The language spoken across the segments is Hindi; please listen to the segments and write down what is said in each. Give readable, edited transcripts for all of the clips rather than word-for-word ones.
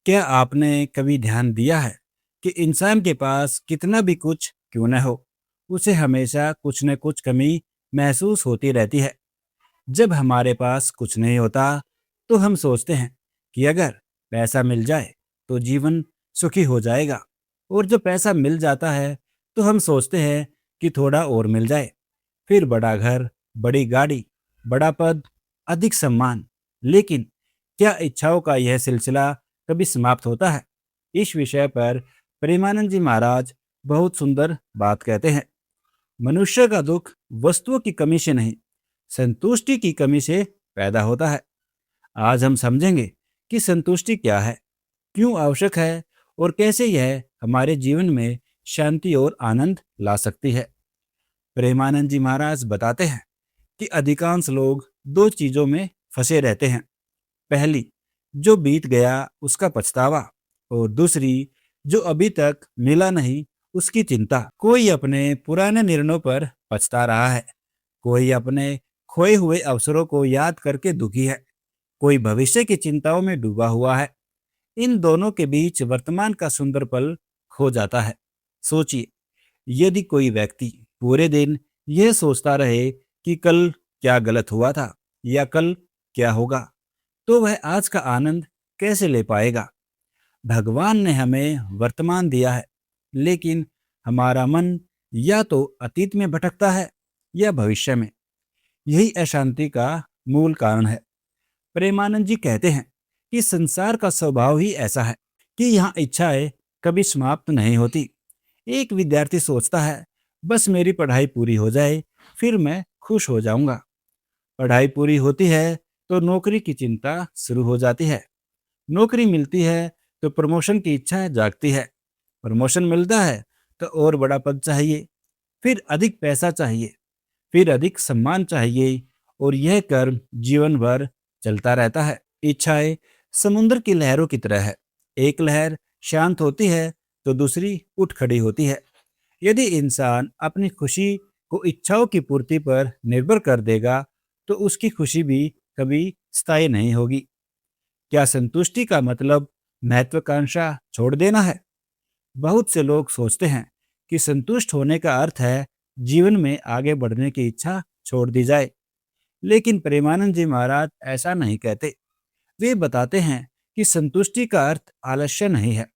क्या आपने कभी ध्यान दिया है कि इंसान के पास कितना भी कुछ क्यों न हो, उसे हमेशा कुछ न कुछ कमी महसूस होती रहती है। जब हमारे पास कुछ नहीं होता, तो हम सोचते हैं कि अगर पैसा मिल जाए तो जीवन सुखी हो जाएगा, और जब पैसा मिल जाता है तो हम सोचते हैं कि थोड़ा और मिल जाए। फिर बड़ा घर, बड़ी गाड़ी, बड़ा पद, अधिक सम्मान। लेकिन क्या इच्छाओं का यह सिलसिला कभी समाप्त होता है? इस विषय पर प्रेमानंद जी महाराज बहुत सुंदर बात कहते हैं। मनुष्य का दुख वस्तुओं की कमी से नहीं, संतुष्टि की कमी से पैदा होता है। आज हम समझेंगे कि संतुष्टि क्या है, क्यों आवश्यक है, और कैसे यह हमारे जीवन में शांति और आनंद ला सकती है। प्रेमानंद जी महाराज बताते हैं कि अधिकांश लोग दो चीजों में फंसे रहते हैं। पहली, जो बीत गया उसका पछतावा, और दूसरी, जो अभी तक मिला नहीं उसकी चिंता। कोई अपने पुराने निर्णयों पर पछता रहा है, कोई अपने खोए हुए अवसरों को याद करके दुखी है, कोई भविष्य की चिंताओं में डूबा हुआ है। इन दोनों के बीच वर्तमान का सुंदर पल खो जाता है। सोचिए, यदि कोई व्यक्ति पूरे दिन यह सोचता रहे कि कल क्या गलत हुआ था या कल क्या होगा, तो वह आज का आनंद कैसे ले पाएगा? भगवान ने हमें वर्तमान दिया है, लेकिन हमारा मन या तो अतीत में भटकता है या भविष्य में। यही अशांति का मूल कारण है। प्रेमानंद जी कहते हैं कि संसार का स्वभाव ही ऐसा है कि यहाँ इच्छाएं कभी समाप्त नहीं होती। एक विद्यार्थी सोचता है, बस मेरी पढ़ाई पूरी हो जाए, फिर मैं खुश हो जाऊंगा। पढ़ाई पूरी होती है तो नौकरी की चिंता शुरू हो जाती है। नौकरी मिलती है तो प्रमोशन की इच्छा जागती है। प्रमोशन मिलता है तो और बड़ा पद चाहिए, फिर अधिक पैसा चाहिए, फिर अधिक सम्मान चाहिए, और यह कर्म जीवन भर चलता रहता है। इच्छाएं समुद्र की लहरों की तरह है। एक लहर शांत होती है तो दूसरी उठ खड़ी होती है। यदि इंसान अपनी खुशी को इच्छाओं की पूर्ति पर निर्भर कर देगा, तो उसकी खुशी भी कभी स्थायी नहीं होगी। क्या संतुष्टि का मतलब महत्वाकांक्षा छोड़ देना है? बहुत से लोग सोचते हैं कि संतुष्ट होने का अर्थ है जीवन में आगे बढ़ने की इच्छा छोड़ दी जाए। लेकिन प्रेमानंद जी महाराज ऐसा नहीं कहते। वे बताते हैं कि संतुष्टि का अर्थ आलस्य नहीं है।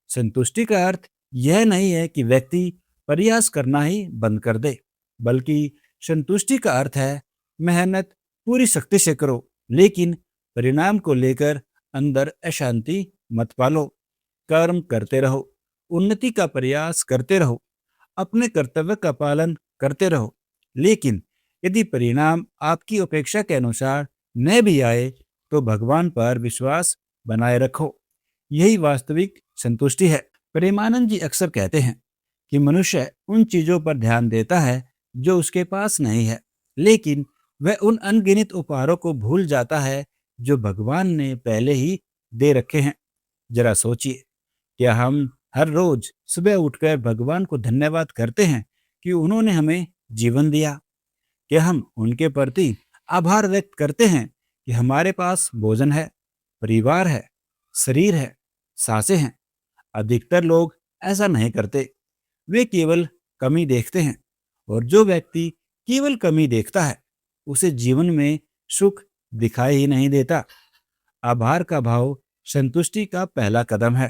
संतुष्टि का अर्थ यह नहीं है कि व्यक्ति प्रयास करना ही बंद कर दे, बल्कि संतुष्टि का अर्थ है मेहनत पूरी शक्ति से करो, लेकिन परिणाम को लेकर अंदर अशांति मत पालो। कर्म करते रहो, उन्नति का प्रयास करते रहो, अपने कर्तव्य का पालन करते रहो, लेकिन यदि परिणाम आपकी अपेक्षा के अनुसार न भी आए, तो भगवान पर विश्वास बनाए रखो। यही वास्तविक संतुष्टि है। प्रेमानंद जी अक्सर कहते हैं कि मनुष्य उन चीजों पर ध्यान देता है जो उसके पास नहीं है, लेकिन वह उन अनगिनत उपहारों को भूल जाता है जो भगवान ने पहले ही दे रखे हैं। जरा सोचिए, क्या हम हर रोज सुबह उठकर भगवान को धन्यवाद करते हैं कि उन्होंने हमें जीवन दिया? क्या हम उनके प्रति आभार व्यक्त करते हैं कि हमारे पास भोजन है, परिवार है, शरीर है, सांसें हैं? अधिकतर लोग ऐसा नहीं करते। वे केवल कमी देखते हैं, और जो व्यक्ति केवल कमी देखता है, उसे जीवन में सुख दिखाई ही नहीं देता। आभार का भाव संतुष्टि का पहला कदम है।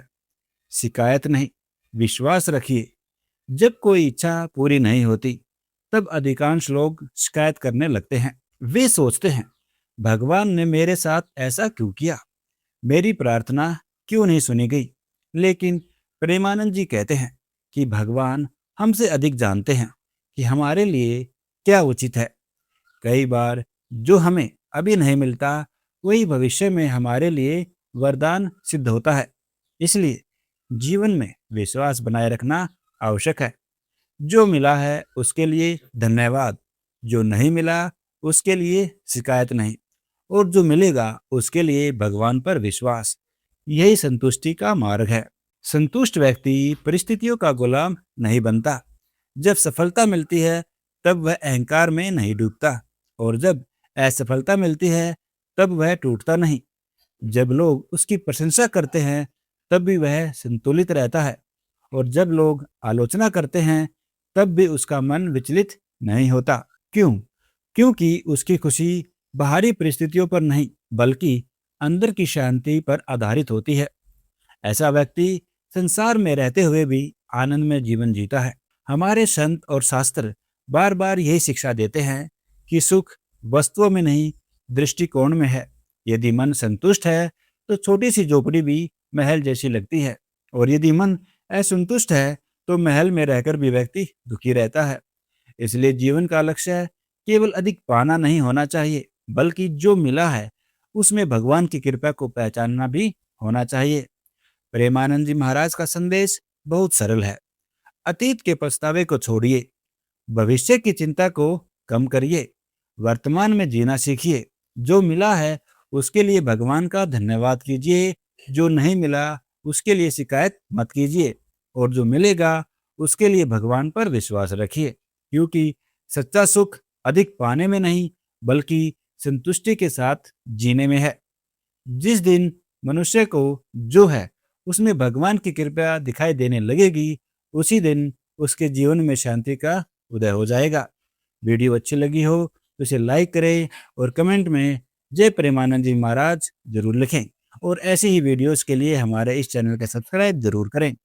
शिकायत नहीं, विश्वास रखिए। जब कोई इच्छा पूरी नहीं होती, तब अधिकांश लोग शिकायत करने लगते हैं। वे सोचते हैं, भगवान ने मेरे साथ ऐसा क्यों किया, मेरी प्रार्थना क्यों नहीं सुनी गई? लेकिन प्रेमानंद जी कहते हैं कि भगवान हमसे अधिक जानते हैं कि हमारे लिए क्या उचित है। कई बार जो हमें अभी नहीं मिलता, वही भविष्य में हमारे लिए वरदान सिद्ध होता है। इसलिए जीवन में विश्वास बनाए रखना आवश्यक है। जो मिला है उसके लिए धन्यवाद, जो नहीं मिला उसके लिए शिकायत नहीं, और जो मिलेगा उसके लिए भगवान पर विश्वास। यही संतुष्टि का मार्ग है। संतुष्ट व्यक्ति परिस्थितियों का गुलाम नहीं बनता। जब सफलता मिलती है, तब वह अहंकार में नहीं डूबता, और जब असफलता मिलती है, तब वह टूटता नहीं। जब लोग उसकी प्रशंसा करते हैं, तब भी वह संतुलित रहता है, और जब लोग आलोचना करते हैं तब भी उसका मन विचलित नहीं होता। क्यों? क्योंकि उसकी खुशी बाहरी परिस्थितियों पर नहीं, बल्कि अंदर की शांति पर आधारित होती है। ऐसा व्यक्ति संसार में रहते हुए भी आनंद में जीवन जीता है। हमारे संत और शास्त्र बार बार यही शिक्षा देते हैं कि सुख वस्तुओं में नहीं, दृष्टिकोण में है। यदि मन संतुष्ट है तो छोटी सी झोपड़ी भी महल जैसी लगती है, और यदि मन असंतुष्ट है तो महल में रहकर भी व्यक्ति दुखी रहता है। इसलिए जीवन का लक्ष्य केवल अधिक पाना नहीं होना चाहिए, बल्कि जो मिला है उसमें भगवान की कृपा को पहचानना भी होना चाहिए। प्रेमानंद जी महाराज का संदेश बहुत सरल है। अतीत के पछतावे को छोड़िए, भविष्य की चिंता को कम करिए, वर्तमान में जीना सीखिए। जो मिला है उसके लिए भगवान का धन्यवाद कीजिए, जो नहीं मिला उसके लिए शिकायत मत कीजिए, और जो मिलेगा उसके लिए भगवान पर विश्वास रखिए। क्योंकि सच्चा सुख अधिक पाने में नहीं, बल्कि संतुष्टि के साथ जीने में है। जिस दिन मनुष्य को जो है उसमें भगवान की कृपा दिखाई देने लगेगी, उसी दिन उसके जीवन में शांति का उदय हो जाएगा। वीडियो अच्छी लगी हो तो इसे लाइक करें और कमेंट में जय प्रेमानंद जी महाराज जरूर लिखें, और ऐसे ही वीडियोस के लिए हमारे इस चैनल का सब्सक्राइब जरूर करें।